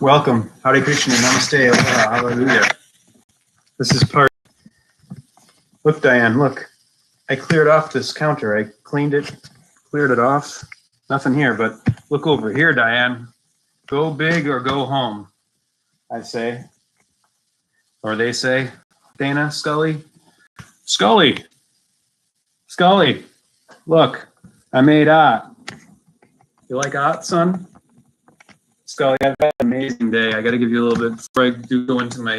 Welcome. Hare Krishna. Namaste. Aloha. Hallelujah. This is part. Look, Diane, look. I cleared off this counter. I cleaned it, cleared it off. Nothing here, but look over here, Diane. Go big or go home, I say. Or they say. Dana, Scully. Scully. Scully. Look, I made art. You like art, son? Scully, I've had an amazing day. I got to give you a little bit before I do go into my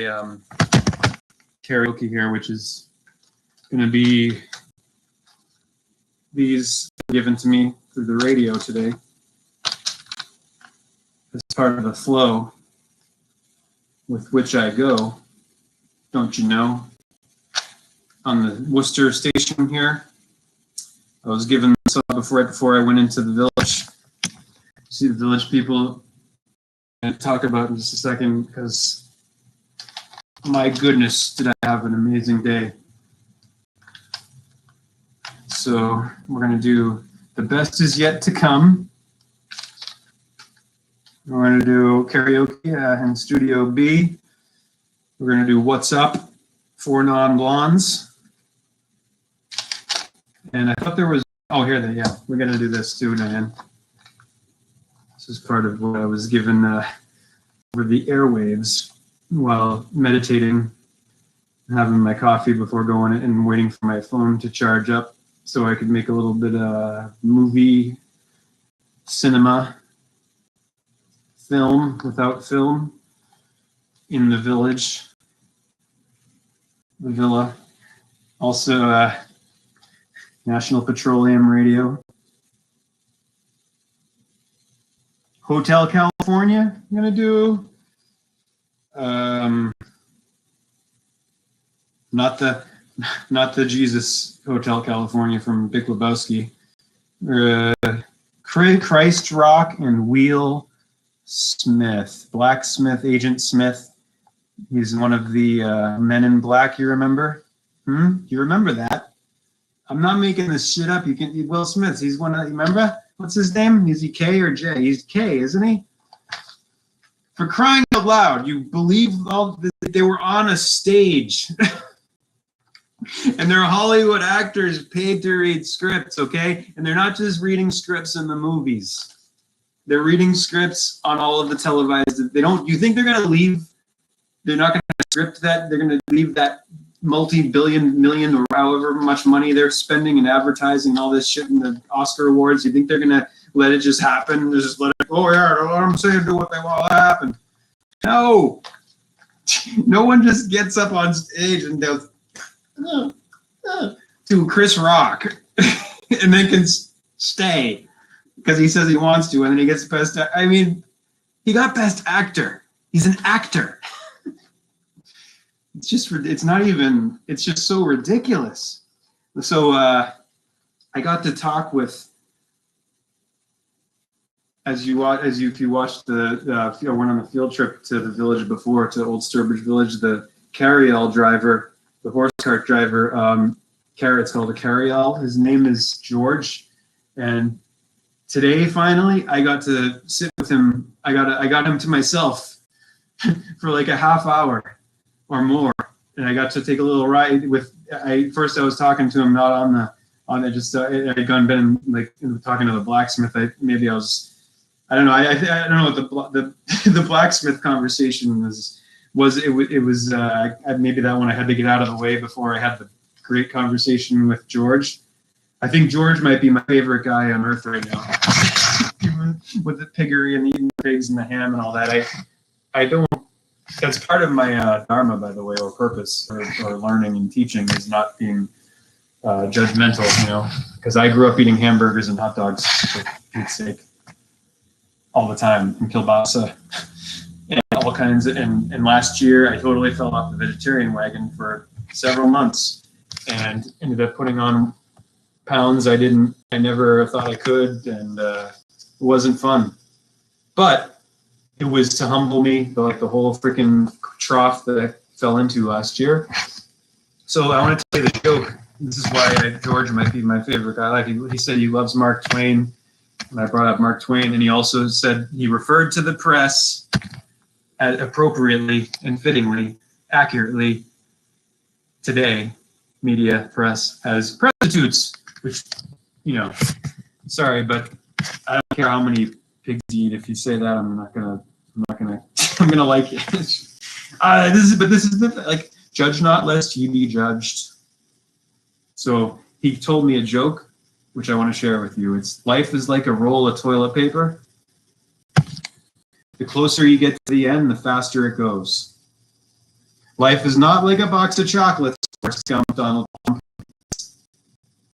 karaoke here, which is going to be these given to me through the radio today as part of the flow with which I go. Don't you know? On the Worcester station here, I was given this right before I went into the village. See the village people. And talk about in just a second, because my goodness, did I have an amazing day. So we're going to do The Best Is Yet to Come. We're going to do karaoke in Studio B. We're going to do What's Up, Four Non-Blondes. And I thought there was, oh, here they, yeah, we're going to do this too, Diane. This is part of what I was given over the airwaves while meditating, having my coffee before going and waiting for my phone to charge up so I could make a little bit of movie, cinema, film without film in the village, the villa. Also, National Petroleum Radio. Hotel California, I'm going to do not the Jesus Hotel California from Big Lebowski. Christ Rock and Will Smith, Blacksmith, Agent Smith. He's one of the Men in Black, you remember? You remember that? I'm not making this shit up. You can Will Smith, he's one of, you remember? What's his name? Is he K or J? He's K, isn't he? For crying out loud, you believe they were on a stage. And they're Hollywood actors paid to read scripts, okay? And they're not just reading scripts in the movies. They're reading scripts on all of the televised. They don't, you think they're going to leave? They're not going to script that? They're going to leave that multi-billion, million, or however much money they're spending in advertising all this shit in the Oscar awards? You think they're gonna let it just happen? Just let it, oh yeah, let them say do what they want to happen. No. No one just gets up on stage and goes to Chris Rock and then can stay because he says he wants to, and then he gets best. I mean, he got best actor. He's an actor. It's just, it's not even, it's just so ridiculous. So I got to talk with, if you watched the, went on a field trip to the village before, to Old Sturbridge Village, the carryall driver, the horse cart driver, it's called a carryall. His name is George. And today, finally, I got to sit with him. I got him to myself for like a half hour or more, and I got to take a little ride with. First I was talking to him, not on the just I had been like talking to the blacksmith. I don't know. I don't know what the blacksmith conversation was. It was maybe that one I had to get out of the way before I had the great conversation with George. I think George might be my favorite guy on earth right now. With the piggery and eating the pigs and the ham and all that. I don't. That's part of my dharma, by the way, or purpose, or learning and teaching, is not being judgmental, you know, because I grew up eating hamburgers and hot dogs, for Pete's sake, all the time, and kielbasa, and all kinds of, and last year I totally fell off the vegetarian wagon for several months and ended up putting on pounds I never thought I could, and it wasn't fun. But it was to humble me, like the whole freaking trough that I fell into last year. So I want to tell you the joke. This is why George might be my favorite guy. He said he loves Mark Twain, and I brought up Mark Twain, and he also said he referred to the press appropriately and fittingly, accurately today, media, press, as prostitutes, which, you know, sorry, but I don't care how many pigs you eat. If you say that, I'm not gonna I'm gonna like it. This is the, like, judge not lest ye be judged. So he told me a joke, which I want to share with you. It's life is like a roll of toilet paper. The closer you get to the end, the faster it goes. Life is not like a box of chocolates or scum Donald Trump.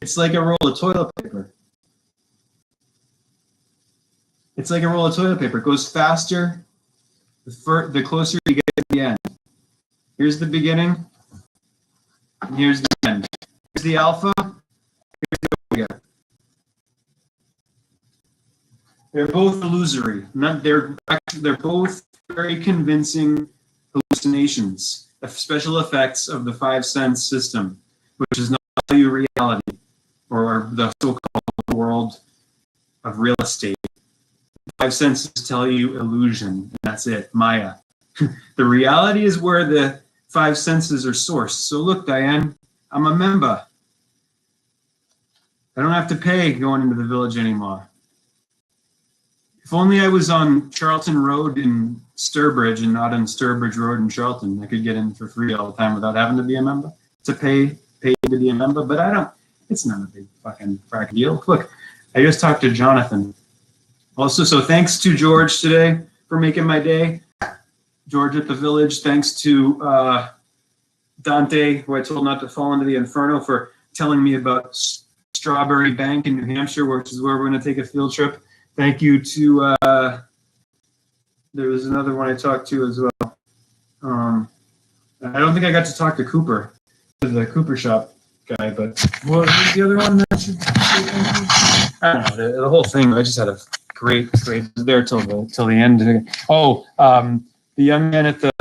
It's like a roll of toilet paper. It's like a roll of toilet paper. It goes faster the closer you get to the end. Here's the beginning, and here's the end. Here's the alpha, here's the omega. They're both illusory. They're both very convincing hallucinations, special effects of the five sense system, which is not value reality, or the so-called world of real estate. Five senses tell you illusion, and that's it, Maya. The reality is where the five senses are sourced. So look, Diane, I'm a member. I don't have to pay going into the village anymore. If only I was on Charlton Road in Sturbridge and not on Sturbridge Road in Charlton, I could get in for free all the time without having to be a member. To pay to be a member, but I don't. It's not a big fucking deal. Look, I just talked to Jonathan. Also, so thanks to George today for making my day. George at the village. Thanks to Dante, who I told not to fall into the inferno, for telling me about Strawberry Bank in New Hampshire, which is where we're going to take a field trip. Thank you to, there was another one I talked to as well. I don't think I got to talk to Cooper, the Cooper shop guy, but what was the other one that should say thank you? I don't know, the whole thing. I just had a great there till the end. Oh, the young man at the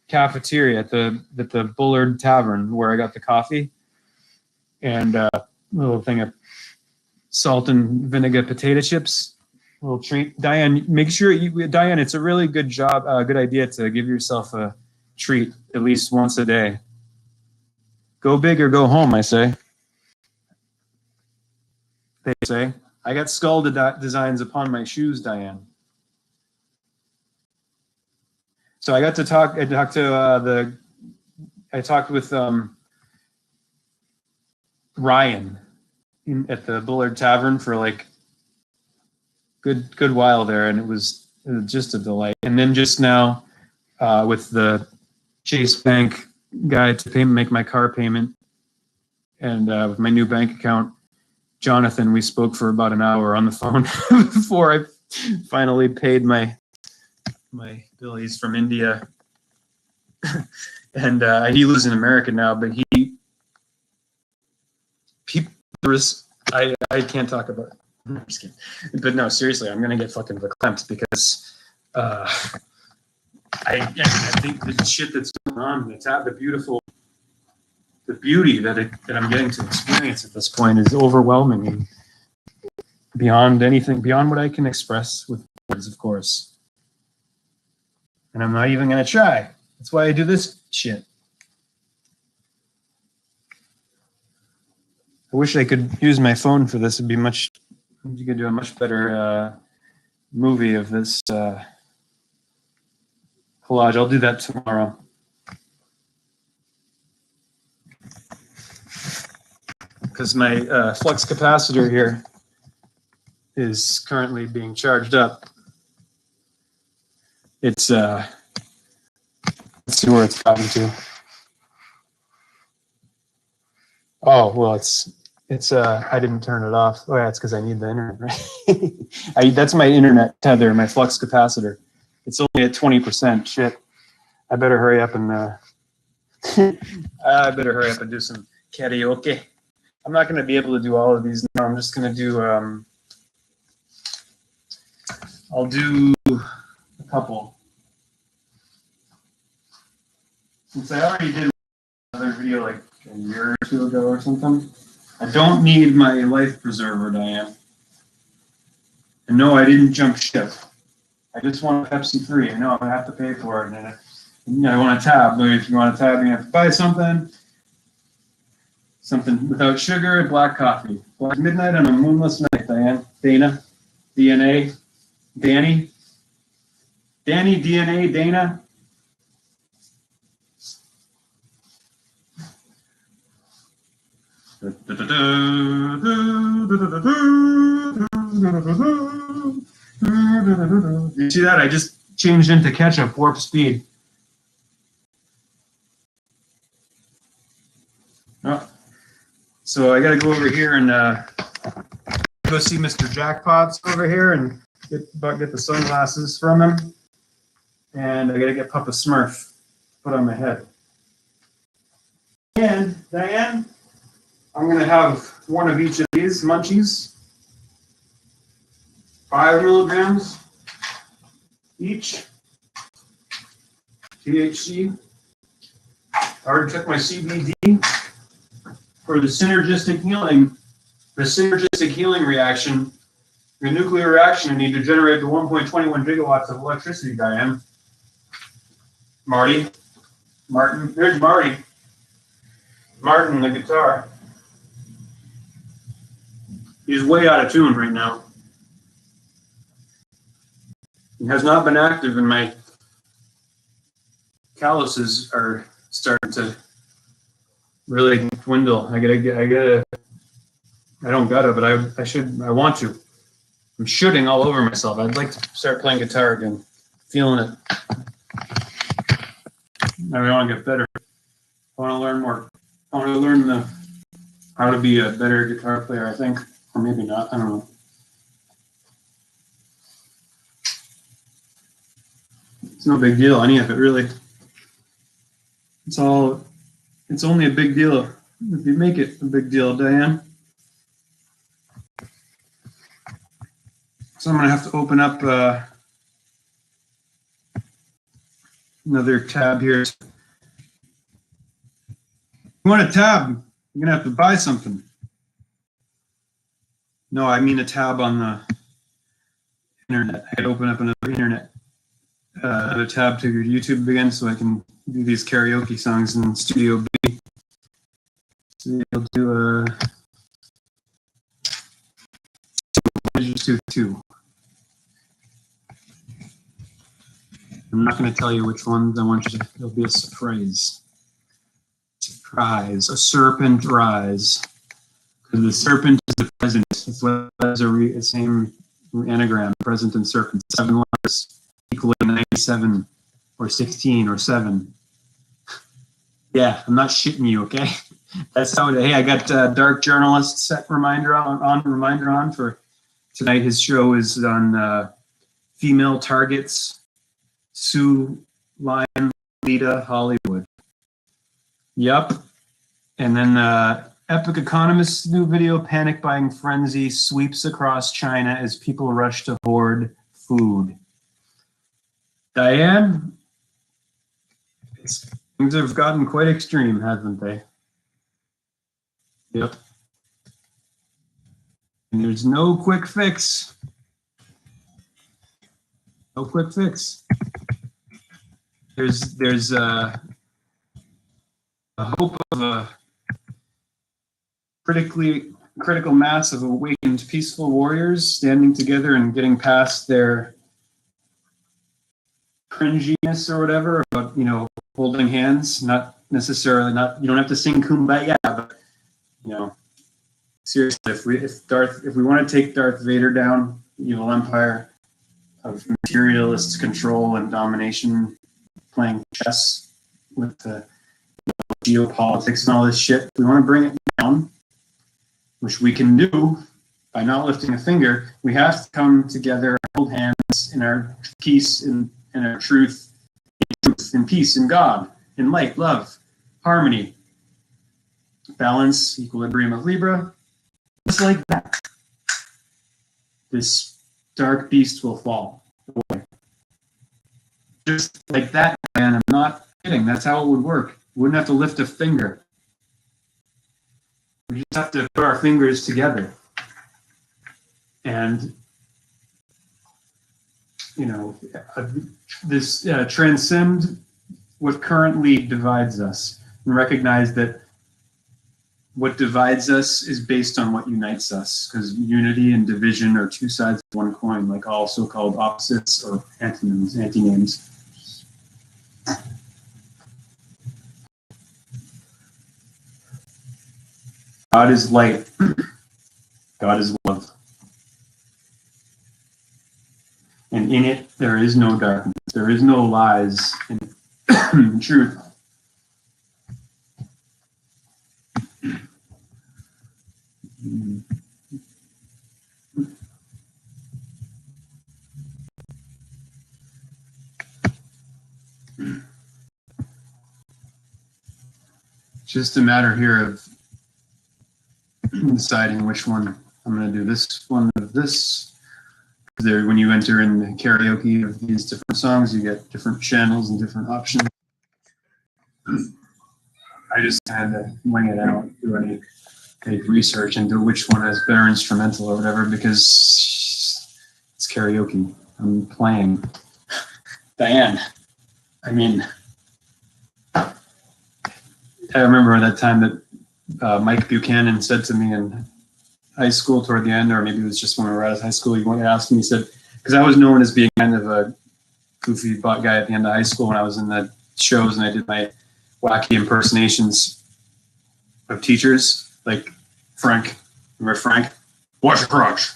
cafeteria at the Bullard Tavern where I got the coffee and a little thing of salt and vinegar potato chips. A little treat. Diane, make sure Diane, it's a really good idea to give yourself a treat at least once a day. Go big or go home, I say. They say. I got skull designs upon my shoes, Diane. So I got to talk. I talked with Ryan at the Bullard Tavern for like good while there, and it was just a delight. And then just now with the Chase Bank guy to make my car payment, and with my new bank account, Jonathan, we spoke for about an hour on the phone before I finally paid my billies from India. And he lives in America now, but I can't talk about it. I'm just kidding. But no, seriously, I'm gonna get fucking verklempt because I think the shit that's going on, the beauty that I'm getting to experience at this point is overwhelming and beyond what I can express with words, of course. And I'm not even gonna try. That's why I do this shit. I wish I could use my phone for this. You could do a much better movie of this collage. I'll do that tomorrow. Because my flux capacitor here is currently being charged up. It's let's see where it's gotten to. Oh well, it's I didn't turn it off. Oh yeah, it's because I need the internet, right? That's my internet tether, my flux capacitor. It's only at 20%. Shit, I better hurry up and do some karaoke. I'm not going to be able to do all of these now. I'm just going to do I'll do a couple. Since I already did another video like a year or two ago or something, I don't need my life preserver, Diane. And no, I didn't jump ship. I just want a Pepsi free. I know I'm gonna have to pay for it, and I want a tab. But if you want a tab, you have to buy something without sugar and black coffee. Black midnight on a moonless night, Diane, Dana, DNA, Danny, DNA, Dana. You see that? I just changed into ketchup, warp speed. Oh. So I got to go over here and go see Mr. Jackpots over here and get the sunglasses from him. And I got to get Papa Smurf put on my head. And Diane, I'm going to have one of each of these munchies. 5 milligrams each. THC. I already took my CBD for the synergistic healing. The synergistic healing reaction, the nuclear reaction, I need to generate the 1.21 gigawatts of electricity, Diane. Martin, there's Marty. Martin, the guitar. He's way out of tune right now. He has not been active, and my calluses are starting to really dwindle. I don't gotta, but I want to. I'm shooting all over myself. I'd like to start playing guitar again. Feeling it. I want to get better. I want to learn more. I want to learn how to be a better guitar player, I think. Or maybe not, I don't know. It's no big deal, any of it, really. It's only a big deal if you make it a big deal, Diane. So I'm gonna have to open up another tab here. If you want a tab, you're gonna have to buy something. No, I mean a tab on the internet. I could open up another tab to your YouTube again so I can do these karaoke songs in Studio B. So you'll do two. I'm not going to tell you which ones. I want you to. It'll be a surprise. A serpent rise. Because the serpent is the present. It's what is the same anagram, present and serpent. 7 letters equaling 97 or 16 or 7. Yeah, I'm not shitting you, okay? That's how it. Hey, I got Dark Journalist set reminder on for tonight. His show is on female targets. Sue Lyon, Lita, Hollywood. Yep. And then Epic Economist's new video, Panic Buying Frenzy, sweeps across China as people rush to hoard food. Diane, things have gotten quite extreme, haven't they? Yep. And there's no quick fix. No quick fix. There's a hope of a critical mass of awakened peaceful warriors standing together and getting past their cringiness or whatever about, holding hands. Not necessarily, you don't have to sing Kumbaya, but, seriously, if we want to take Darth Vader down, the evil empire of materialist control and domination, playing chess with the geopolitics and all this shit, we want to bring it down, which we can do by not lifting a finger. We have to come together, hold hands in our peace, in our truth, in peace, in God, in light, love, harmony, balance, equilibrium of Libra. Just like that, this dark beast will fall away. Just like that, man. I'm not kidding. That's how it would work. We wouldn't have to lift a finger. We just have to put our fingers together. And you know, transcend what currently divides us and recognize that what divides us is based on what unites us, because unity and division are two sides of one coin, like all so-called opposites or antonyms. God is light. God is love. And in it, there is no darkness. There is no lies and truth. Just a matter here of deciding which one I'm going to do. This one of this. There, when you enter in the karaoke of these different songs, you get different channels and different options. I just had to wing it out, do any research into which one has better instrumental or whatever, because it's karaoke. I'm playing. Diane, I mean, I remember that time that Mike Buchanan said to me in high school toward the end, or maybe it was just when we were at high school, he asked me, he said, because I was known as being kind of a goofy butt guy at the end of high school when I was in the shows and I did my wacky impersonations of teachers, like Frank. Remember Frank? Wash your crotch.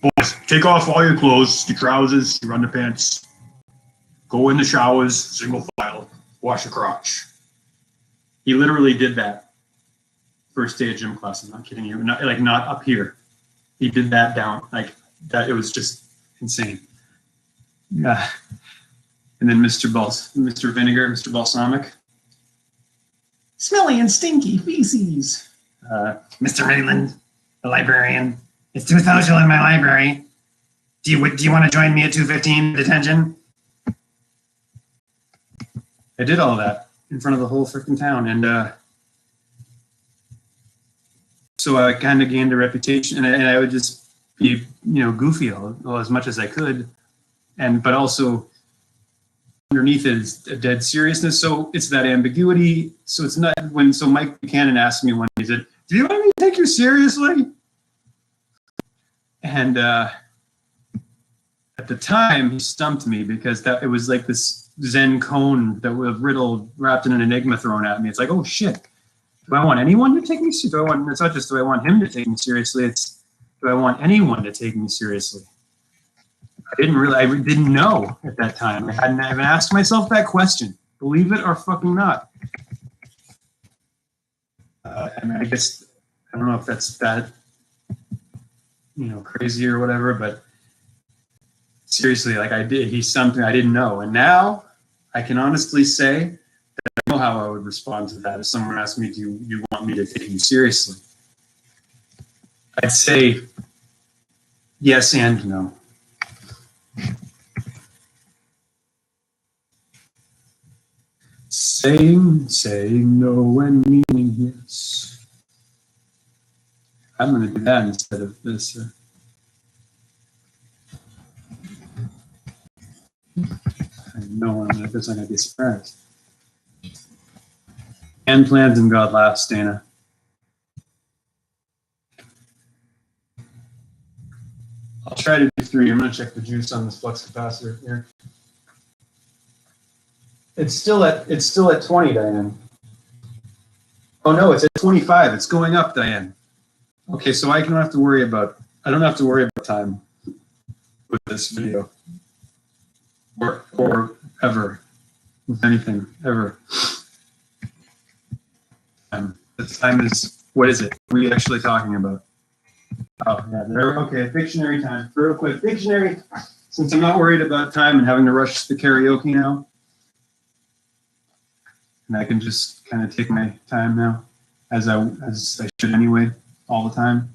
Boys, take off all your clothes, your trousers, your underpants. Go in the showers, single file, wash your crotch. He literally did that. First day of gym class, I'm not kidding you. Not up here. He did that down like that. It was just insane. Yeah. And then Mr. Vinegar, Mr. Balsamic. Smelly and stinky feces. Mr. Rayland, the librarian. It's too social in my library. Do you want to join me at 2:15 detention? I did all that in front of the whole freaking town, and so I kind of gained a reputation, and I would just be, goofy all as much as I could, but also underneath it is a dead seriousness. So it's that ambiguity. So it's not so Mike Buchanan asked me one day, he said, "Do you want me to take you seriously?" And at the time, he stumped me because it was like this Zen cone that was riddle wrapped in an enigma thrown at me. It's like, oh shit. Do I want anyone to take me seriously? It's not just do I want him to take me seriously, it's do I want anyone to take me seriously? I didn't know at that time. I hadn't even asked myself that question. Believe it or fucking not. I guess, I don't know if that's that, crazy or whatever, but seriously, he's something I didn't know. And now I can honestly say, I know how I would respond to that if someone asked me, do you want me to take you seriously? I'd say yes and no. Saying no and meaning yes. I'm going to do that instead of this. I know I'm not going to be surprised. And plans and God laughs, Dana. I'll try to do 3. I'm going to check the juice on this flux capacitor here. It's still at 20, Diane. Oh no, it's at 25. It's going up, Diane. Okay, so I don't have to worry about time with this video. Or ever. With anything, ever. The time is, what is it? What are we actually talking about? Oh, yeah, okay, dictionary time. Real quick, dictionary. Since I'm not worried about time and having to rush the karaoke now, and I can just kind of take my time now, as I should anyway, all the time.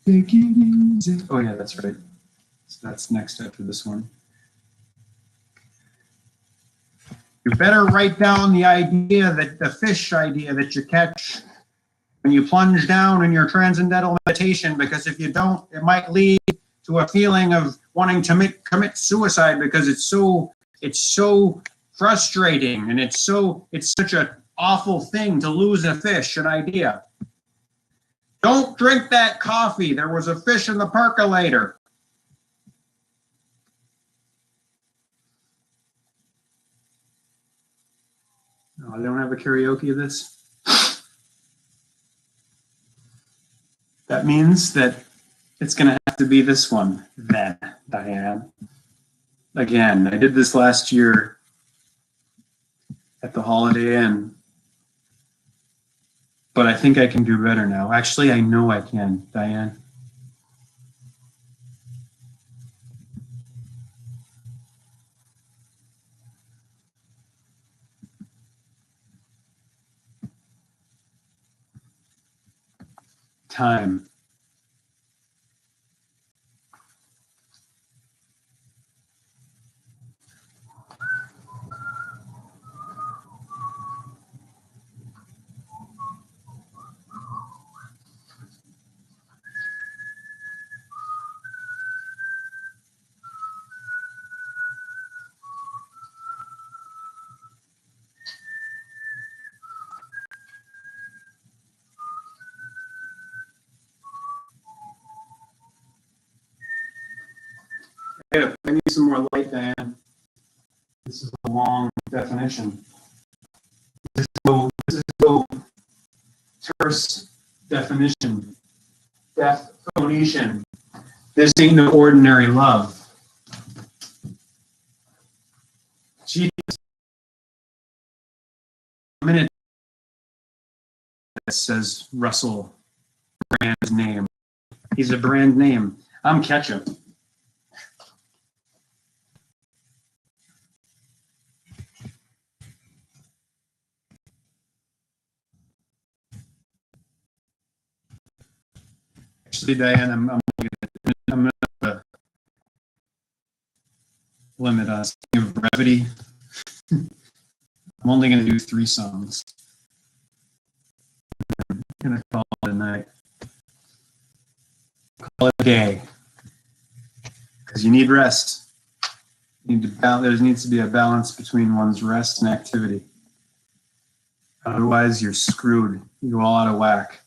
Take it easy. Oh yeah, that's right. So that's next after this one. You better write down the fish idea that you catch. when you plunge down in your transcendental meditation, because if you don't, it might lead to a feeling of wanting to commit suicide because it's so frustrating, and it's such an awful thing to lose a fish, an idea. Don't drink that coffee. There was a fish in the percolator. Oh, I don't have a karaoke of this. That means that it's going to have to be this one then, Diane. Again, I did this last year at the Holiday Inn, but I think I can do better now. Actually, I know I can, Diane. Time. I need some more light, Diane. This is a long definition. This is no terse definition. Definition. This ain't no ordinary love. Jesus. A minute. Says Russell Brand's name. He's a brand name. I'm ketchup. Actually, Diane, I'm going to limit us to brevity. I'm only going to do 3 songs. I'm going to call it a night. Call it a day. Because you need rest. You need to there needs to be a balance between one's rest and activity. Otherwise, you're screwed. You go all out of whack.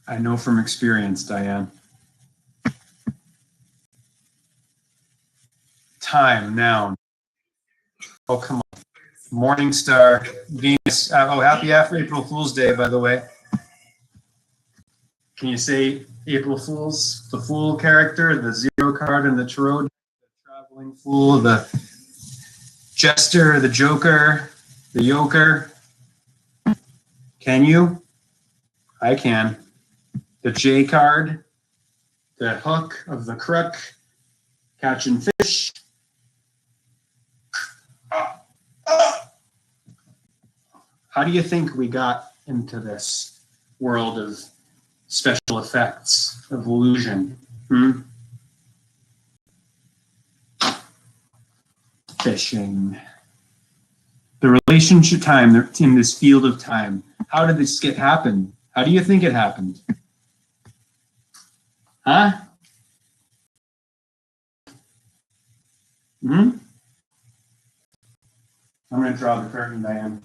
I know from experience, Diane. Time, noun. Oh, come on. Morning star, Venus. Oh, happy April Fool's Day, by the way. Can you say April Fool's? The Fool character, the 0 card in the tarot, the traveling fool, the jester, the joker, the yoker. Can you? I can. The J card, the hook of the crook, catching fish. How do you think we got into this world of special effects, of illusion? Fishing. The relationship time, in this field of time. How did this happen? How do you think it happened? Huh? I'm going to draw the curtain, Diane.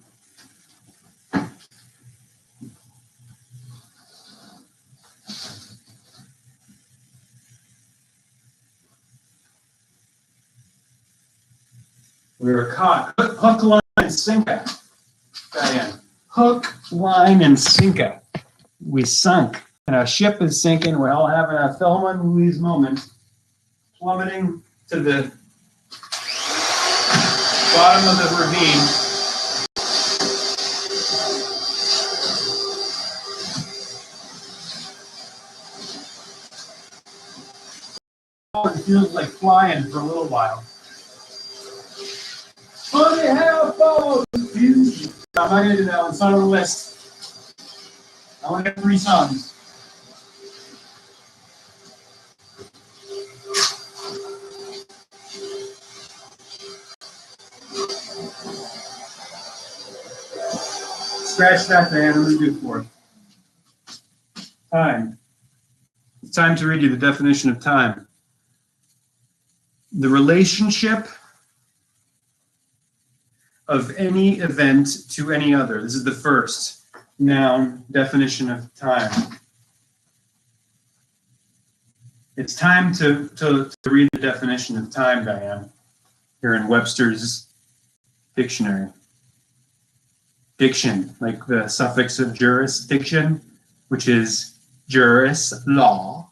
We were caught. Hook, line, and sinker. Diane. Hook, line, and sinker. We sunk. And our ship is sinking. We're all having a Thelma and Louise moment, plummeting to the bottom of the ravine. It feels like flying for a little while. Funny how it follows. I'm not going to do that one. It's not on the list. I want to get 3 songs. Scratch that, Diana. What do you do for it? Time. It's time to read you the definition of time. The relationship of any event to any other. This is the first noun definition of time. It's time to read the definition of time, Diane, here in Webster's dictionary. Diction, like the suffix of jurisdiction, which is juris, law,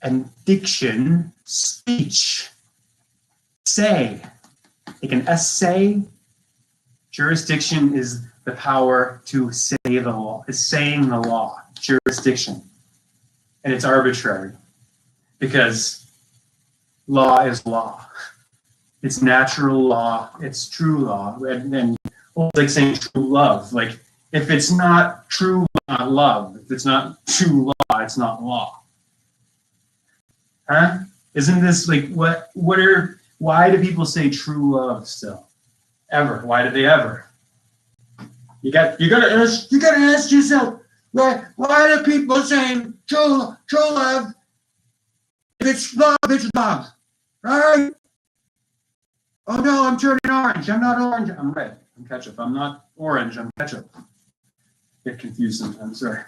and diction, speech. Say, like an essay. Jurisdiction is the power to say the law, is saying the law, jurisdiction. And it's arbitrary because law is law. It's natural law, it's true law. And it's like saying true love. Like if it's not true, not love. If it's not true law, it's not law. Huh? Isn't this like why do people say true love still? Ever? Why did they ever? You gotta ask yourself, why do people saying true love? If it's love, it's love. Right? Oh no, I'm turning orange. I'm not orange. I'm red. I'm ketchup. I'm not orange. I'm ketchup. Get confused sometimes, sorry.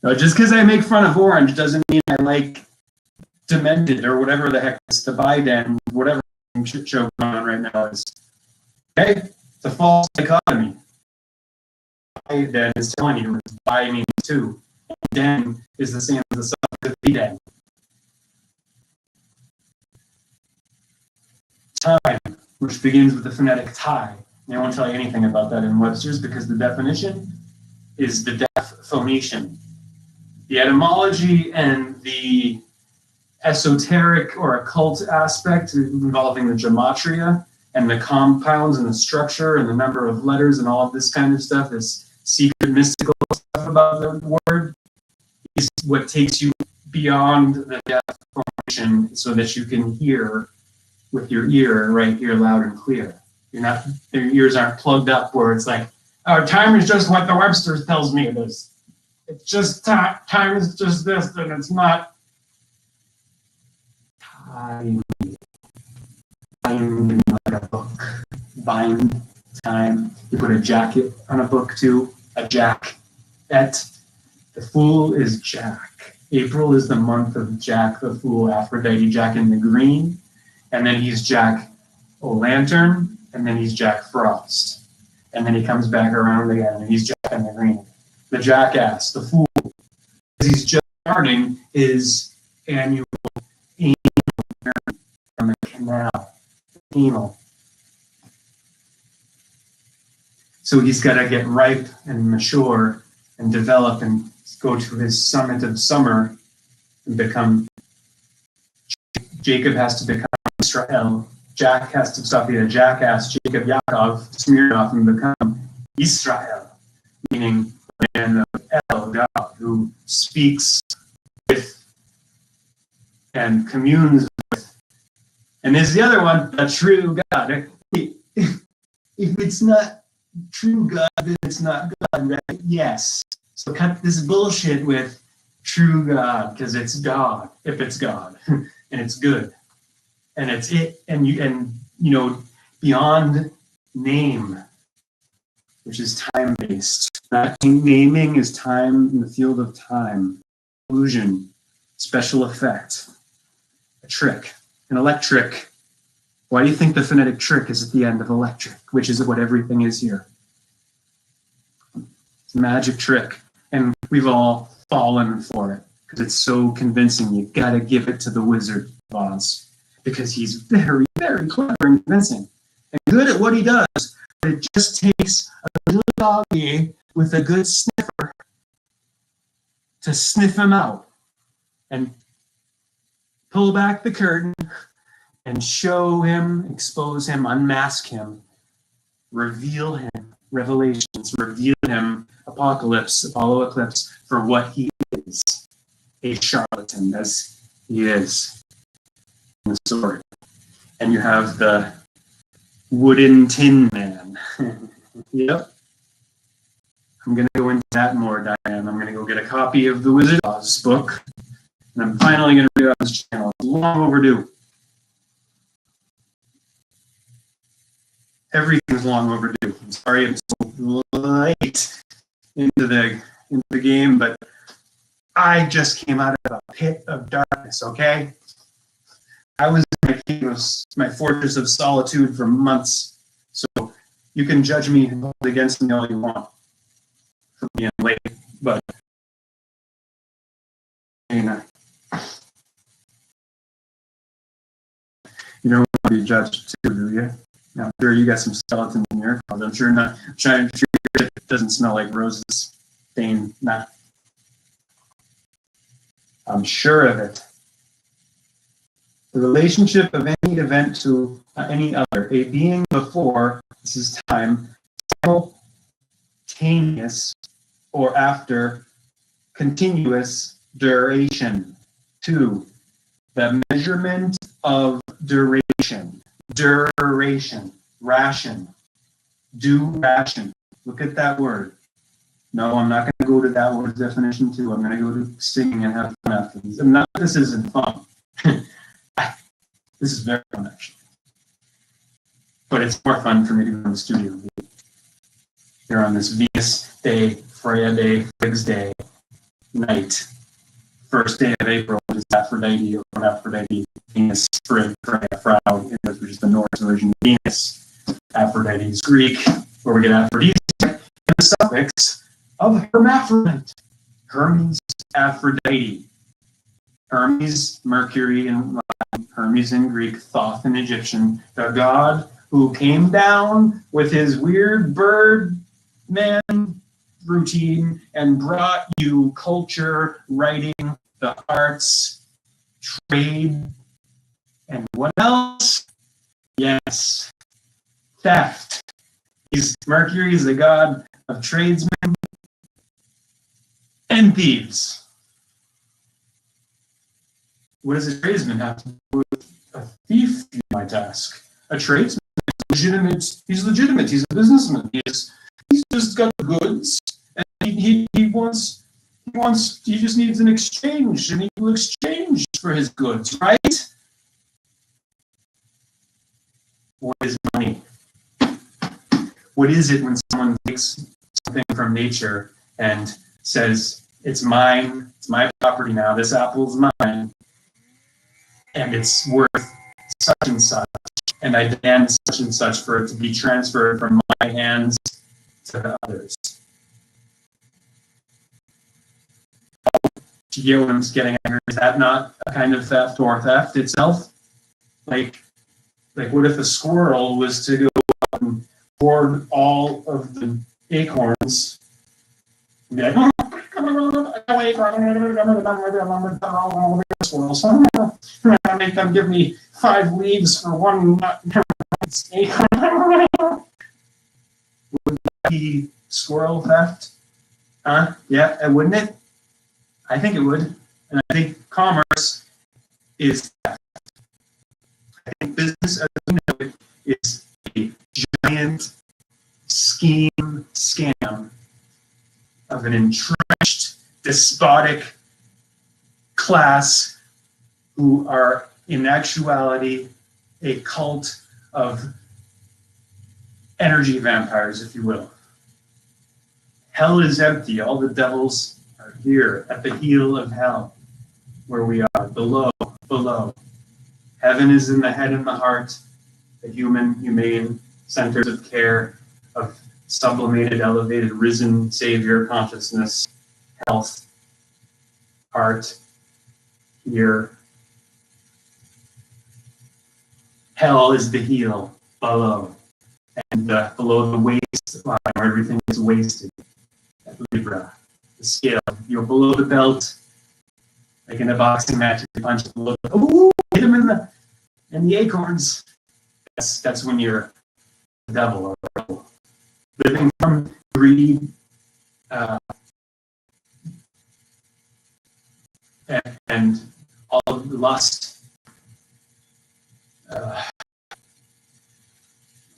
No, just because I make fun of orange doesn't mean I like Demented or whatever the heck is the Biden, whatever shit show going on right now is. Okay? It's a false dichotomy. Biden is telling you it's by means too. Den is the same as the suffix of Biden. Time, which begins with the phonetic tie. I won't tell you anything about that in Webster's because the definition is the deaf phonetian. The etymology and the esoteric or occult aspect involving the gematria and the compounds and the structure and the number of letters and all of this kind of stuff, this secret mystical stuff about the word, is what takes you beyond the deaf phonetian so that you can hear with your ear right here loud and clear. Your ears aren't plugged up where it's like, oh, time is just what the Webster tells me it is. It's just time is just this, and it's not time. Time like a book. Bind time. You put a jacket on a book too. A jack. The fool is Jack. April is the month of Jack the Fool, Aphrodite, Jack in the Green. And then he's Jack O'Lantern, and then he's Jack Frost. And then he comes back around again, and he's Jack in the Green. The jackass, the fool. He's just starting his annual anal from the canal. Anal. So he's got to get ripe and mature and develop and go to his summit of summer and become. Jacob has to become Israel. Jack has to stop being a jackass, Jacob Yaakov, Smirnoff, and become Israel, meaning the man of El, God, who speaks with and communes with. And there's the other one, a true God. If it's not true God, then it's not God, right? Yes. So cut this bullshit with true God, because it's God, if it's God, and it's good. And it's it, and you know, beyond name, which is time-based. That naming is time in the field of time. Illusion, special effect, a trick, an electric. Why do you think the phonetic trick is at the end of electric, which is what everything is here? It's a magic trick, and we've all fallen for it because it's so convincing. You gotta give it to the Wizard of Oz. Because he's very, very clever and convincing and good at what he does. But it just takes a little doggy with a good sniffer to sniff him out and pull back the curtain and show him, expose him, unmask him, reveal him, revelations, reveal him, apocalypse, Apollo eclipse, for what he is, a charlatan as he is. The sword. And you have the wooden tin man Yep. I'm going to go into that more, Diane. I'm going to go get a copy of the Wizard of Oz book, and I'm finally going to read it on this channel. It's long overdue. Everything's long overdue. I'm sorry I'm so late into the game, but I just came out of a pit of darkness, okay? I was in my cave of, my fortress of solitude for months, so you can judge me and hold against me all you want for being late, but you know, you don't want to be judged too, do you? I'm sure you got some skeletons in your closet. I'm sure not. I'm sure it doesn't smell like roses. Dane, nah. I'm sure of it. The relationship of any event to any other, a being before, this is time, simultaneous or after, continuous duration. 2. The measurement of duration. Duration. Ration. Duration. Look at that word. No, I'm not going to go to that word's definition too. I'm going to go to singing and have fun after this. And not this isn't fun. This is very fun, actually. But it's more fun for me to go in the studio. Here on this Venus Day, Freya Day, Friggs Day night. First day of April is Aphrodite, or Aphrodite, Venus, Frigg, Freya, Frau, which is the Norse version of Venus. Aphrodite is Greek, where we get Aphrodite, and the suffix of hermaphrodite. Hermes, Aphrodite. Hermes, Mercury in Latin, Hermes in Greek, Thoth in Egyptian, the god who came down with his weird bird man routine and brought you culture, writing, the arts, trade, and what else? Yes, theft. Mercury is the god of tradesmen and thieves. What does a tradesman have to do with a thief, you might ask? A tradesman is legitimate. He's legitimate. He's a businessman. He's just got goods, and he just needs an exchange, and he will exchange for his goods, right? What is money? What is it when someone takes something from nature and says, it's mine, it's my property now, this apple's mine, and it's worth such and such, and I demand such and such for it to be transferred from my hands to others. Do you get what I'm getting at? Is that not a kind of theft or theft itself? Like what if a squirrel was to go out and hoard all of the acorns and be like, squirrels, make them give me 5 leaves for 1 nut. Would that be squirrel theft? Huh? Yeah, wouldn't it? I think it would. And I think commerce is theft. I think business as we know it is a giant scam of an entrenched, despotic class who are, in actuality, a cult of energy vampires, if you will. Hell is empty. All the devils are here at the heel of hell, where we are, below. Heaven is in the head and the heart, the humane centers of care, of sublimated, elevated, risen Savior consciousness, health, art, here. Hell is the heel, below. And below the waistline, where everything is wasted. At Libra, the scale. You're below the belt, like in a boxing match, you punch below the, ooh, hit him in the acorns. That's when you're the devil or rebel. Living from greed, and all of the lust,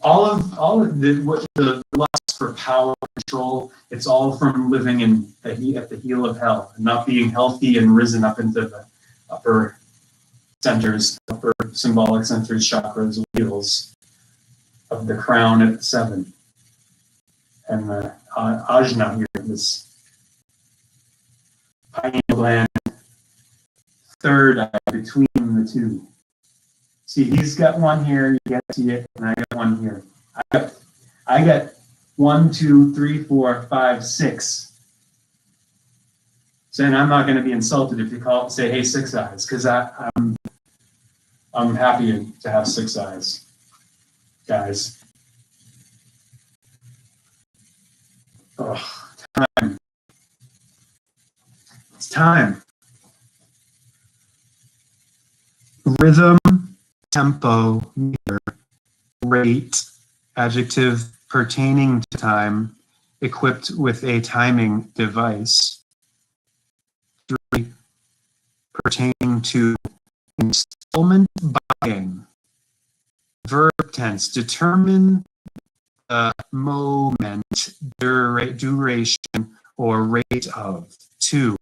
all of the lust for power control, it's all from living at the heel of hell and not being healthy and risen up into the upper centers, upper symbolic centers, chakras, wheels of the crown at 7. And the ajna here, this pineal gland, third eye between the two. See, he's got one here, you get to see it, and I got one here. I got 1, 2, 3, 4, 5, 6. So, and I'm not going to be insulted if you say, hey, 6 eyes, because I'm happy to have 6 eyes, guys. Oh, time. It's time. Rhythm, tempo, meter, rate, adjective pertaining to time, equipped with a timing device. 3, pertaining to installment buying. Verb tense, determine the moment, duration, or rate of. 2,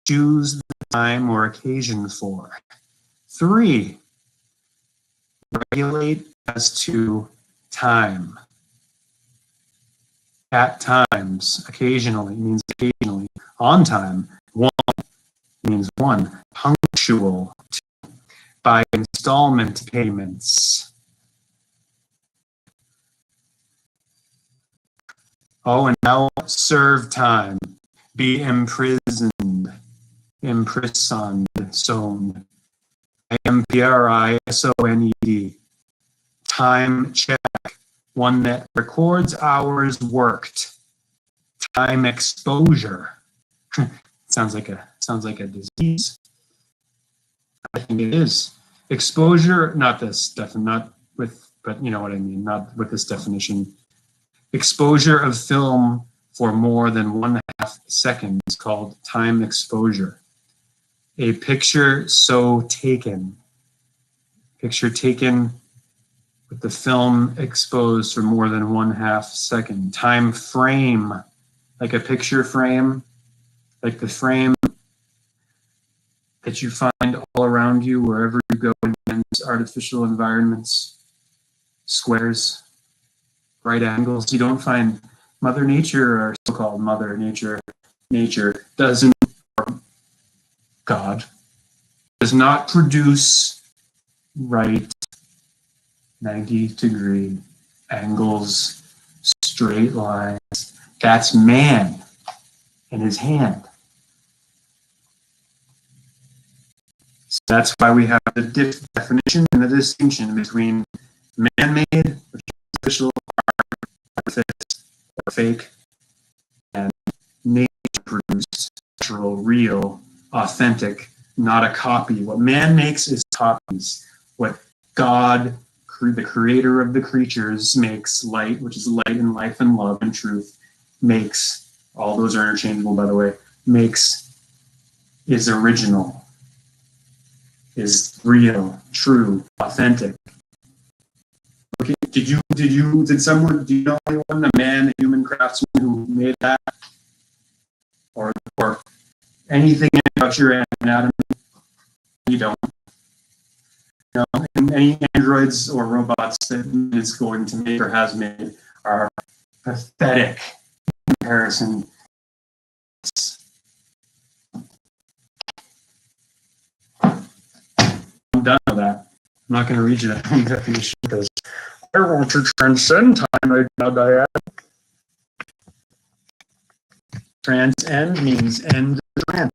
choose the time or occasion for. 3, regulate as to time. At times, occasionally means occasionally. On time, 1 means 1. Punctual, 2. By installment payments. Oh, and now serve time. Be imprisoned, imprisoned, sown. imprisoned. Time check. One that records hours worked. Time exposure. sounds like a disease. I think it is. Exposure, not with, but you know what I mean, not with this definition. Exposure of film for more than 1/2 seconds called time exposure. A picture so taken. Picture taken with the film exposed for more than 1/2 second. Time frame, like a picture frame, like the frame that you find all around you wherever you go in these artificial environments, squares, right angles. You don't find Mother Nature, or so-called Mother Nature. Nature doesn't, or God, does not produce right 90-degree angles, straight lines. That's man in his hand. So that's why we have the definition and the distinction between man-made, which is artificial, or fake, and nature-produced, natural, real, authentic, not a copy. What man makes is copies. What God, the creator of the creatures, makes, light, which is light and life and love and truth, makes, all those are interchangeable by the way, makes, is original, is real, true, authentic. Okay, do you know anyone, a man, a human craftsman who made that? Or anything about your anatomy? You don't. You know, and any androids or robots that it's going to make or has made are pathetic in comparison. I'm done with that. I'm not going to read you that definition because I want to transcend time, Diane. Transcend means end the trance.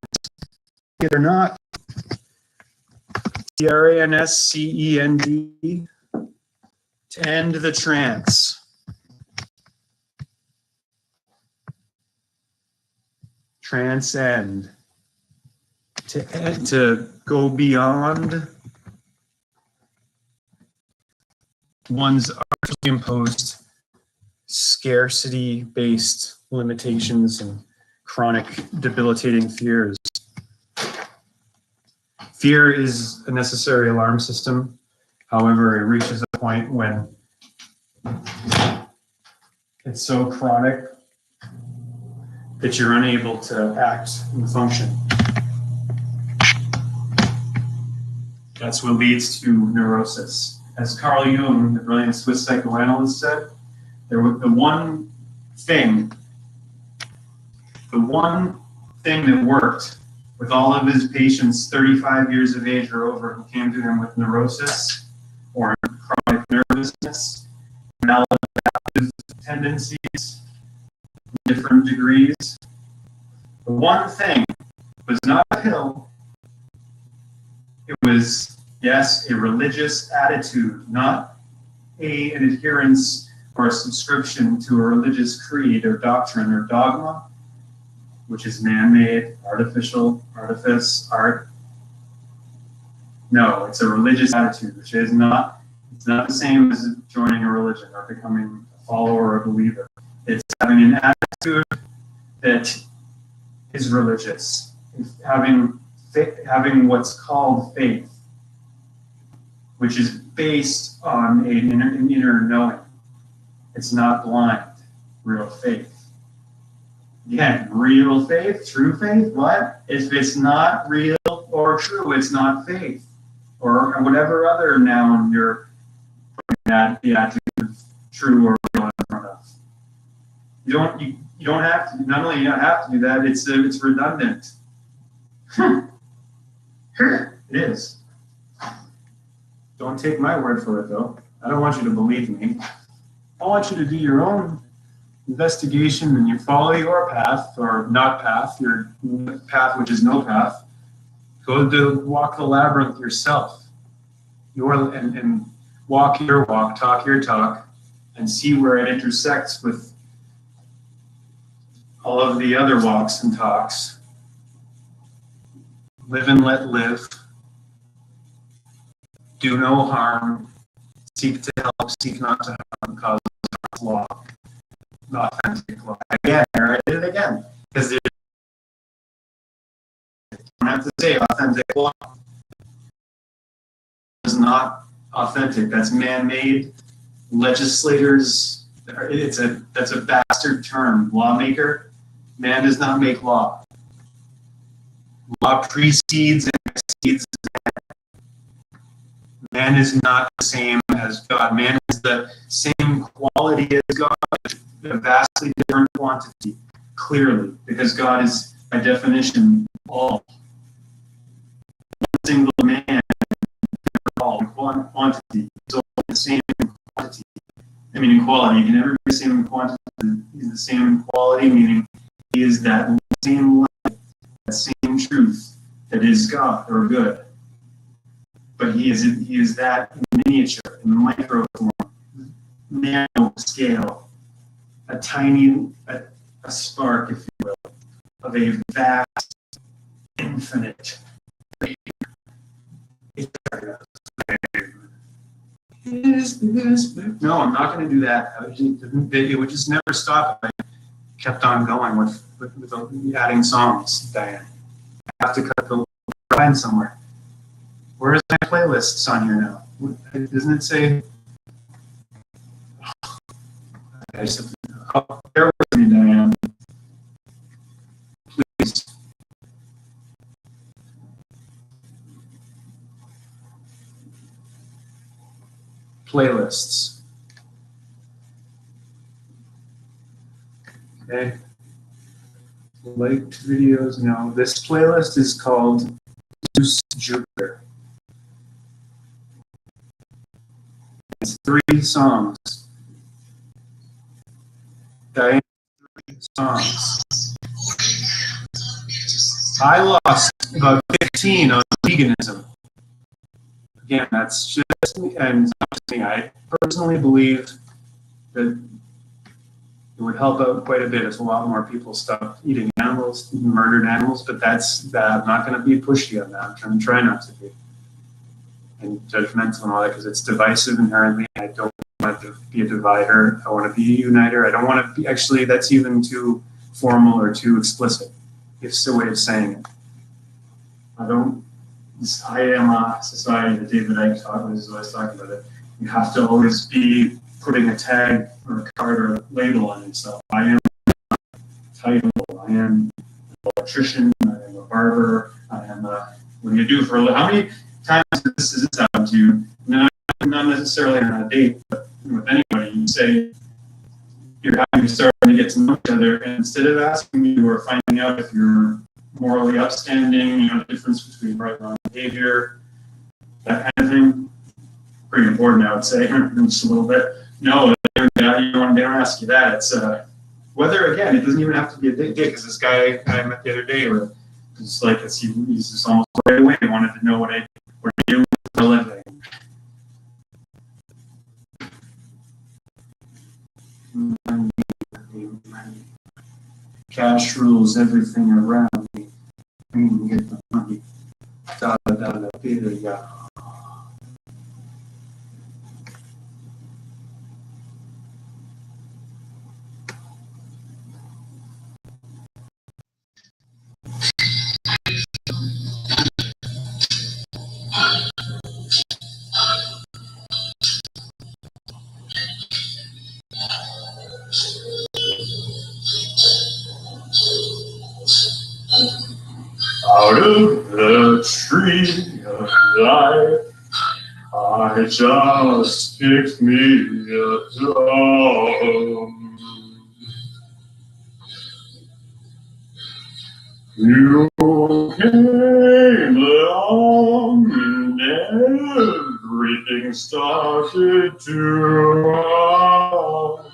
It or not. Transcend, to end the trance. Transcend, to go beyond one's artificially imposed scarcity-based limitations and chronic debilitating fears. Fear is a necessary alarm system. However, it reaches a point when It's so chronic that you're unable to act and function. That's what leads to neurosis. As Carl Jung, the brilliant Swiss psychoanalyst, said, there was the one thing that worked with all of his patients 35 years of age or over who came to him with neurosis or chronic nervousness, maladaptive tendencies, different degrees. The one thing was not a pill. It was, yes, a religious attitude, not an adherence or a subscription to a religious creed or doctrine or dogma, which is man-made, artificial, artifice, art. No, it's a religious attitude, which is not, it's not the same as joining a religion or becoming a follower or a believer. It's having an attitude that is religious. It's having what's called faith, which is based on an inner knowing. It's not blind, real faith. Again, real faith, true faith, what? If it's not real or true, it's not faith. Or whatever other noun you're putting the adjective true or real in front of. You don't have to, not only you don't have to do that, it's redundant. It is. Don't take my word for it, though. I don't want you to believe me. I want you to do your own investigation and you follow your path, or not path, your path which is no path. Go to walk the labyrinth yourself. And walk your walk, talk your talk, and see where it intersects with all of the other walks and talks. Live and let live. Do no harm. Seek to help, seek not to harm, cause law. Authentic law. Again, I did it again. Because you don't have to say authentic law. It's not authentic. That's man-made. Legislators, that's a bastard term. Lawmaker. Man does not make law. Law precedes and exceeds man. Man is not the same as God. Man is the same quality as God, a vastly different quantity, clearly, because God is, by definition, all. One single man, all quantity, is all the same in quantity. I mean, in quality. He can never be the same in quantity. He's the same in quality, meaning he is that same light, that same truth that is God or good. But he is that in miniature, in micro form, nano scale, a tiny, a spark, if you will, of a vast, infinite. No, I'm not going to do that. It would just never stop if I kept on going with adding songs, Diane. I have to cut the line somewhere. Where is my playlists on here now? Doesn't it say? Bear with me, Diane. Please. Playlists. Okay. Liked videos. No, this playlist is called Zeus Jupiter. It's 3 songs. Diane, 3 songs. I lost about 15 on veganism. Again, that's just me, and it's not just me. I personally believe that it would help out quite a bit if a lot more people stopped eating animals, murdered animals, but I'm not going to be pushy on that. I'm going to try not to be. And judgmental and all that, because it's divisive inherently. I don't want to be a divider. I want to be a uniter. I don't want to be, actually, that's even too formal or too explicit. It's a way of saying it. I am a society that David Icke was always talking about it. You have to always be putting a tag or a card or a label on yourself. I am title, I am an electrician, I am a barber, I am a, what do you do for a living? How many times has this happened to you? Not necessarily on a date, but with anybody, you say you're starting to get to know each other, and instead of asking you or finding out if you're morally upstanding, you know, the difference between right and wrong behavior, that kind of thing, pretty important, I would say, just a little bit. No, they don't ask you that. It's whether, again, it doesn't even have to be a date, because this guy I met the other day, or just like he's just almost right away wanted to know what I do for a living. Money. Cash rules everything around me. I can get the money. Da da da da da. Out of the tree of life, I just picked me a plum. You came along and everything started to run.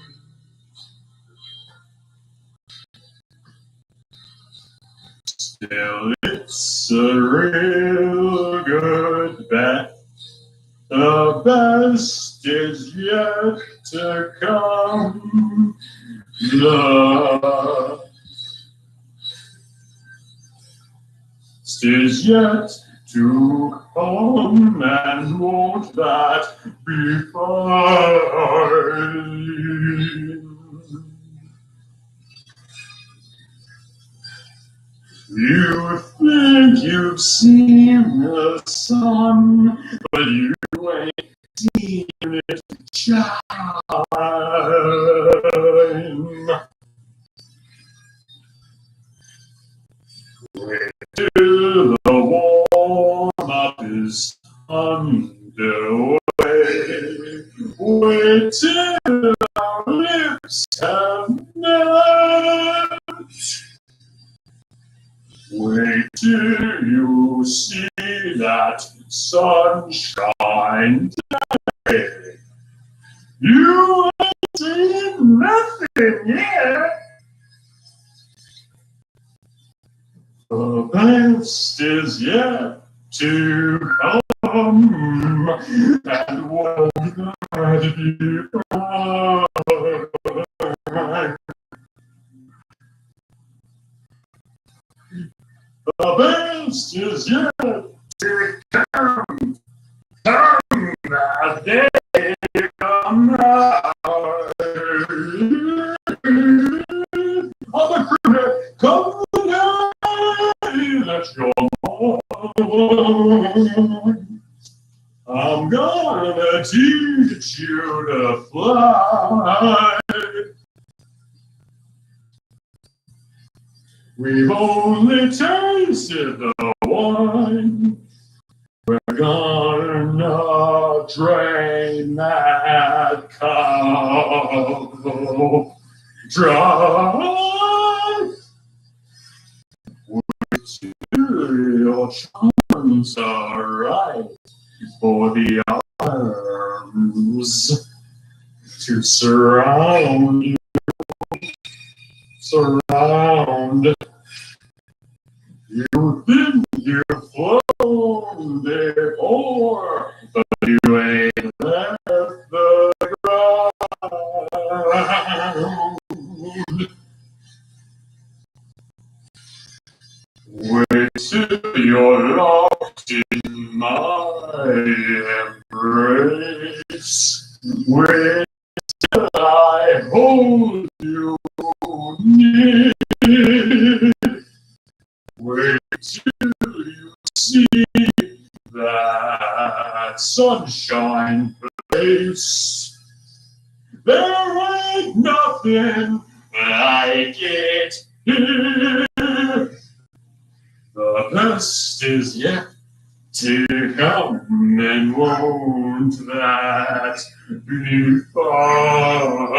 Still, it's a real good bet. The best is yet to come. The best is yet to come, and won't that be fine? You think you've seen the sun, but you ain't seen it shine. Wait till the warm-up is underway. Wait till our lips have met. Wait till you see that sunshine day. You ain't seen nothing yet. The best is yet to come, and won't that be fine? The best is yet to come. Come that day, come now. Oh, the cricket, come the day that you're born. I'm gonna teach you to fly. We've only tasted the wine. We're gonna drain that cup dry. Wait till your charms are right for the arms to surround you. Surround. You think you've flown before, but you ain't left the ground. Wait till you're locked in my embrace. Wait till I hold you near. Wait till you see that sunshine face. There ain't nothing like it here. The best is yet to come, and won't that be fun?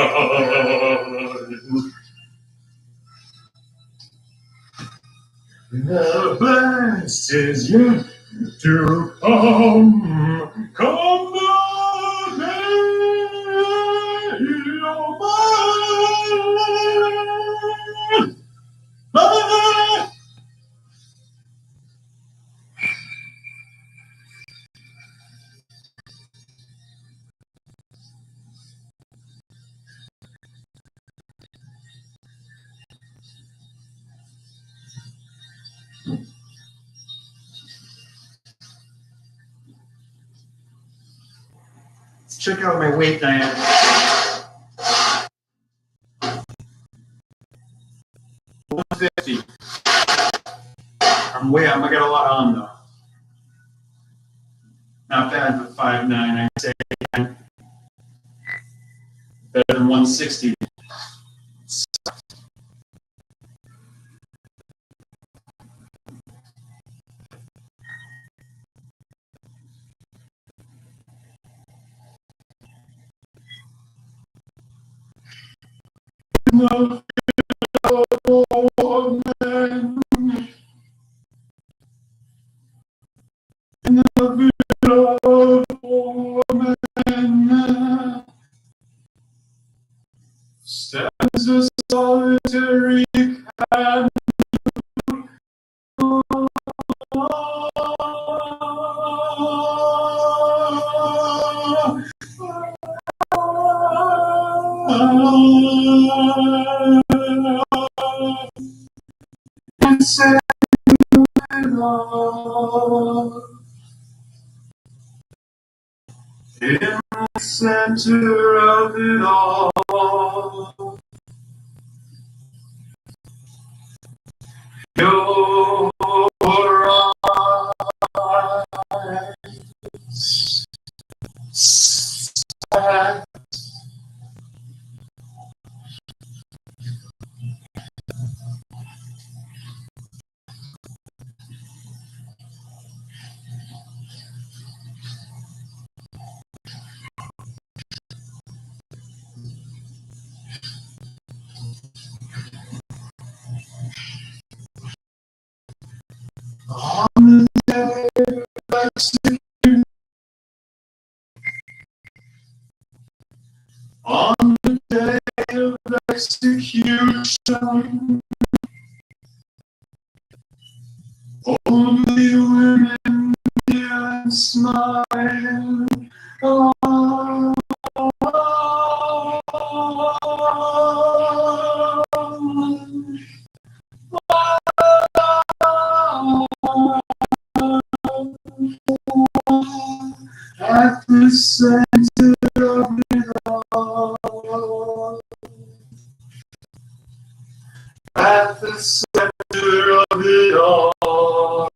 The best is yet to come. Come the day you're mine. Ah! Let's check out my weight diet. $150. I got a lot on though. Not bad for 5'9", I'd say. Better than 160. Stands a solitary candle. In the center of it all, your eyes sat. On the day of execution, on the day of execution, only women can smile. Oh, at the center of it all, at the center of it all,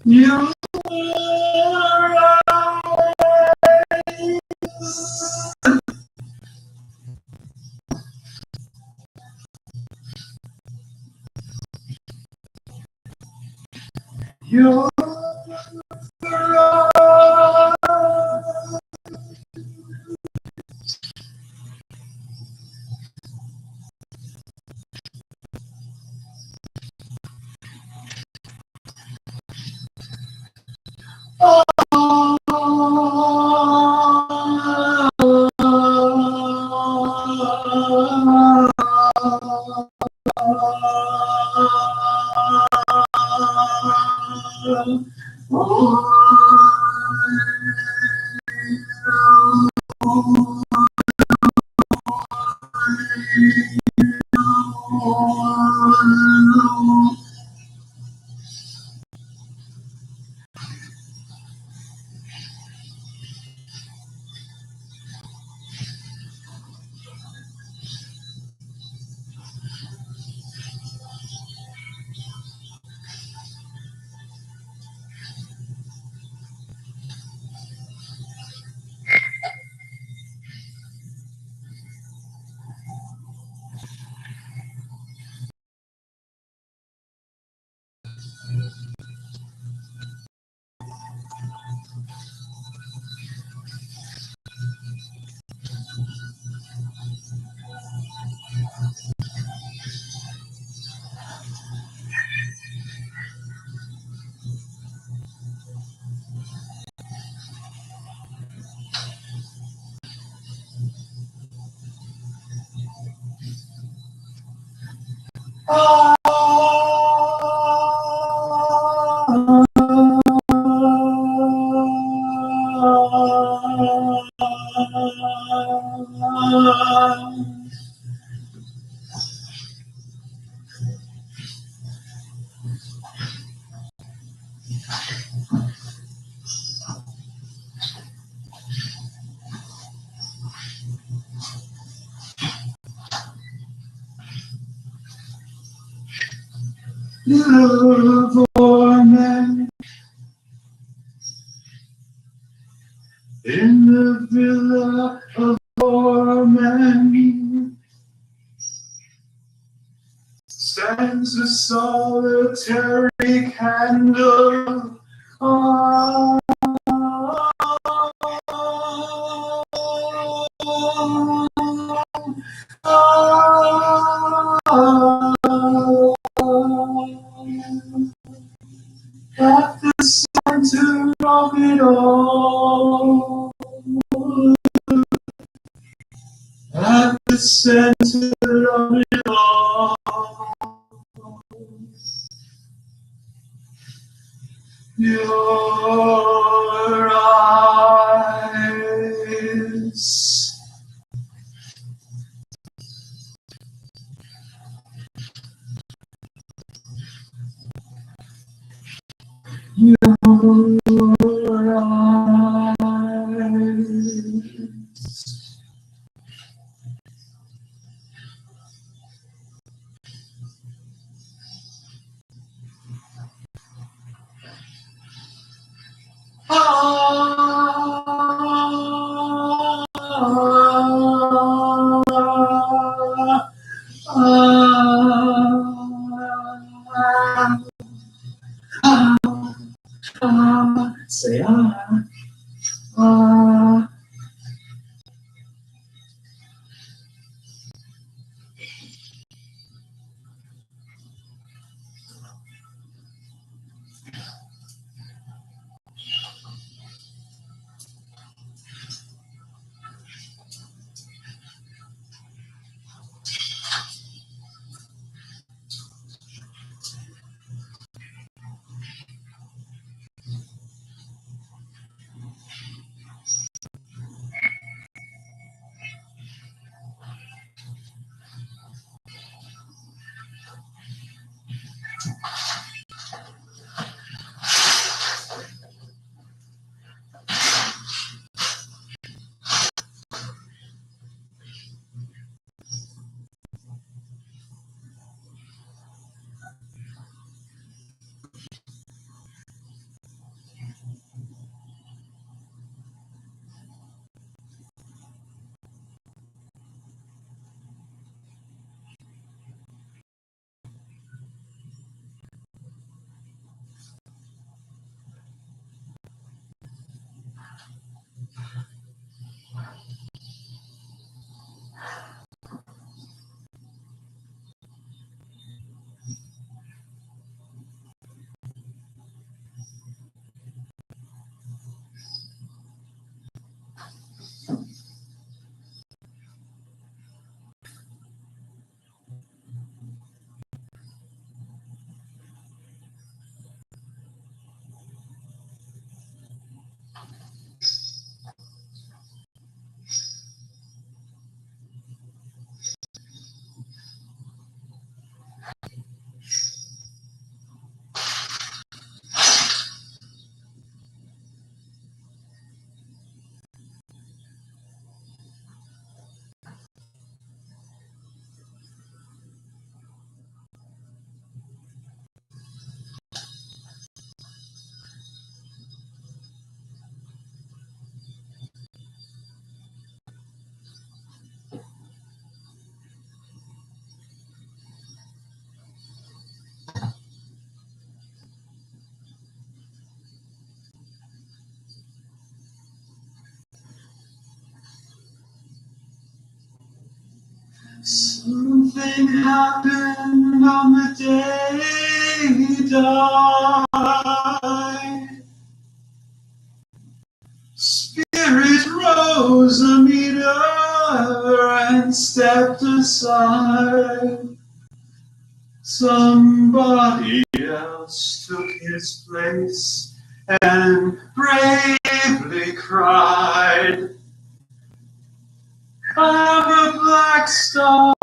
your eyes, your Little poor man in the villa of poor man stands a solitary candle. Ah, at the center of it all, at the center of it all, your eyes. Your eyes. Say ah. Something happened on the day he died. Spirit rose a meter and stepped aside. Somebody else took his place and bravely cried, I'm a black star.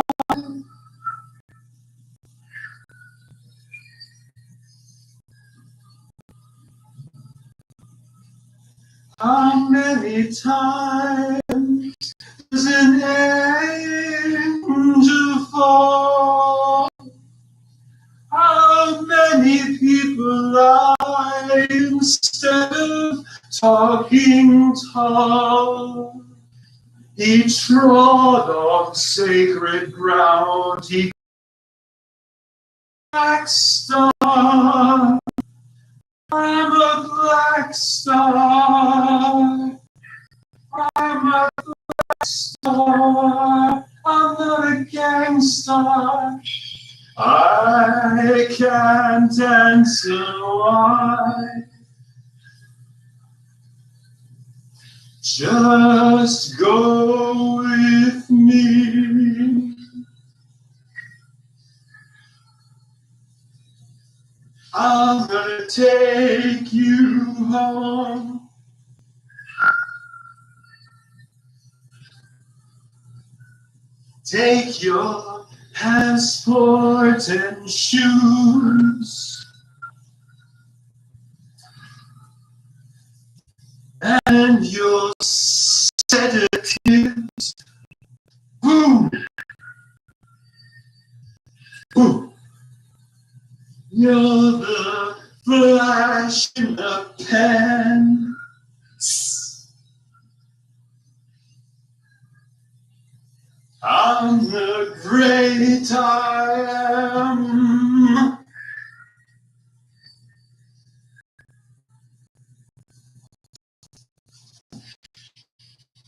How many times does an angel fall? How many people lie instead of talking tall? He trod on sacred ground, he black star. I'm a black star. I'm a black star. I'm not a gangster. I can't answer why. Just go with me. I'm gonna take you home. Take your passport and shoes, and your sedatives. Boom! Boom! You're the flash in the pan. I'm the great I am.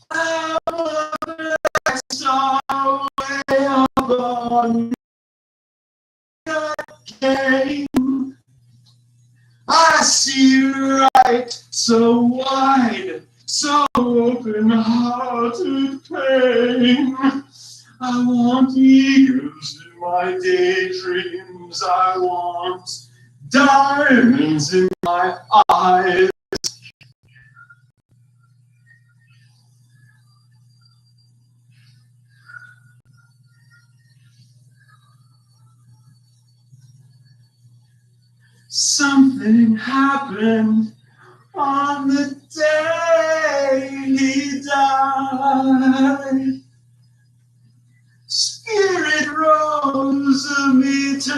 I'm a black star way up on that game. I see right so wide, so open-hearted pain. I want eagles in my daydreams. I want diamonds in my eyes. Something happened on the day he died. Spirit rose a meter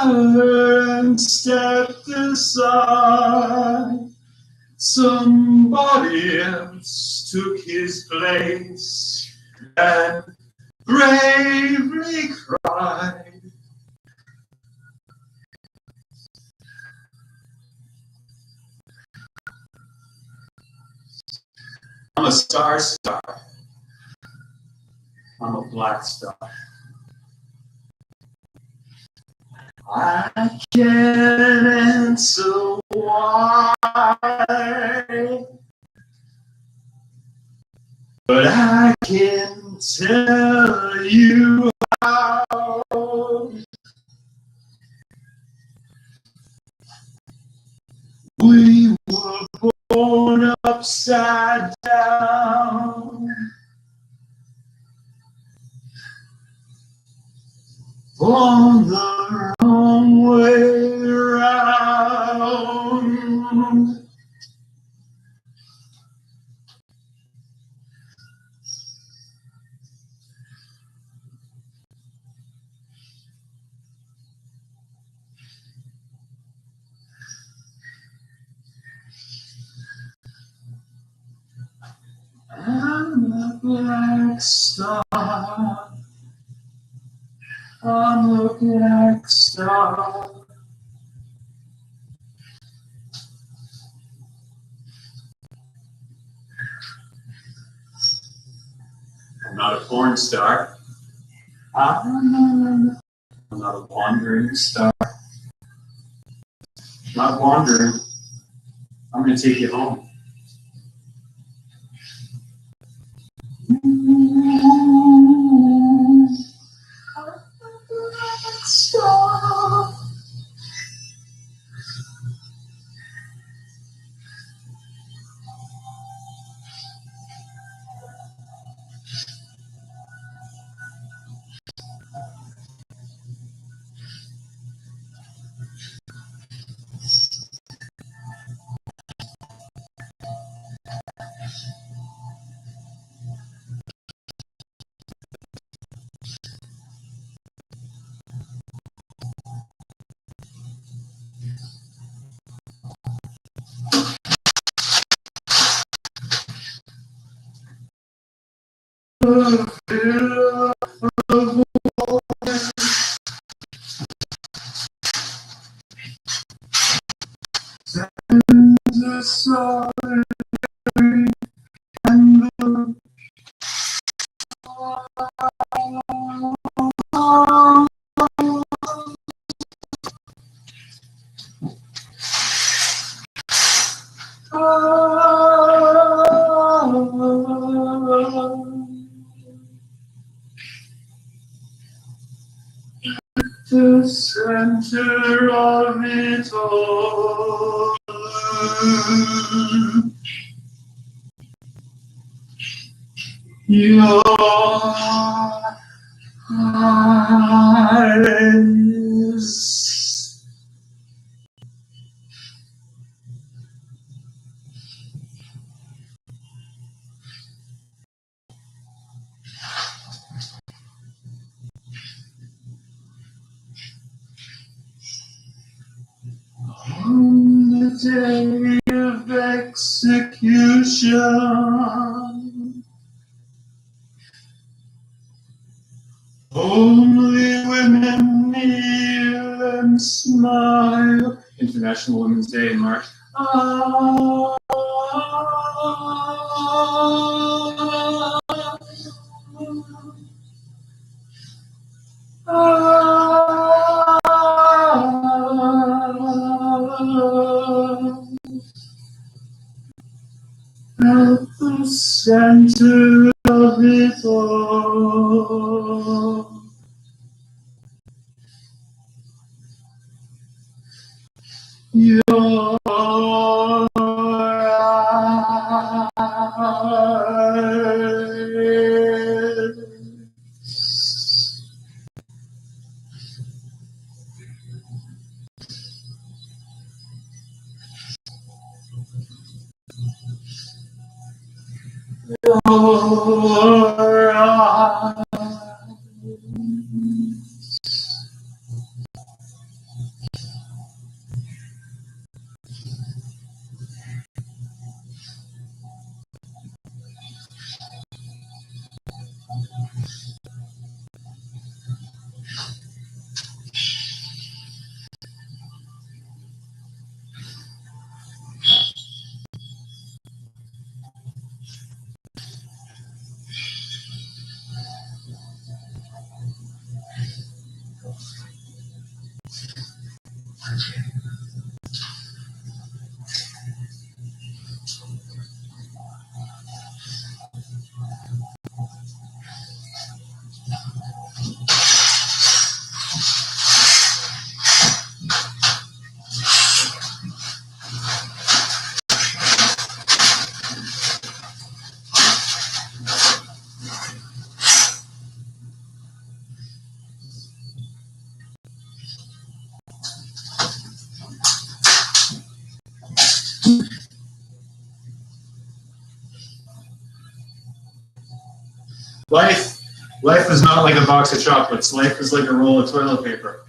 and stepped aside. Somebody else took his place and bravely cried. I'm a star. I'm a black star. I can't answer why, but I can tell you how. We were born upside down, on the wrong way around. I'm a black star. I'm a black star. I'm not a porn star. I'm not a wandering star. Not wandering. I'm going to take you home. I'm a black star. The solitary and the the center of it all. Your eyes. On the day of execution, only women kneel and smile. International Women's Day in March. At the center of it all, your eyes. Your eyes. Life is not like a box of chocolates. Life is like a roll of toilet paper.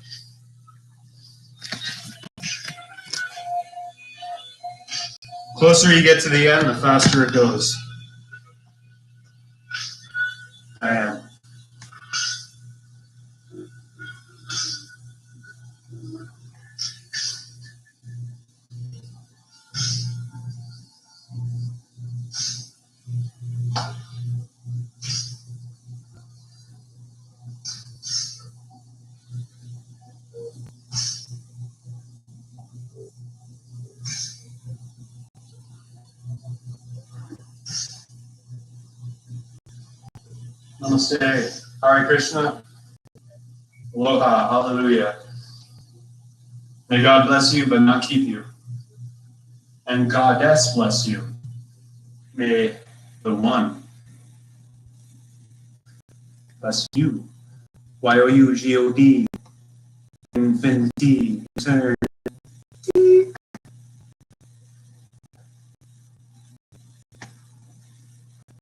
Closer you get to the end, the faster it goes. I am. Namaste. Hare Krishna. Aloha. Hallelujah. May God bless you, but not keep you. And Goddess bless you. May the One bless you. Y-O-U-G-O-D. Infinity. Eternity.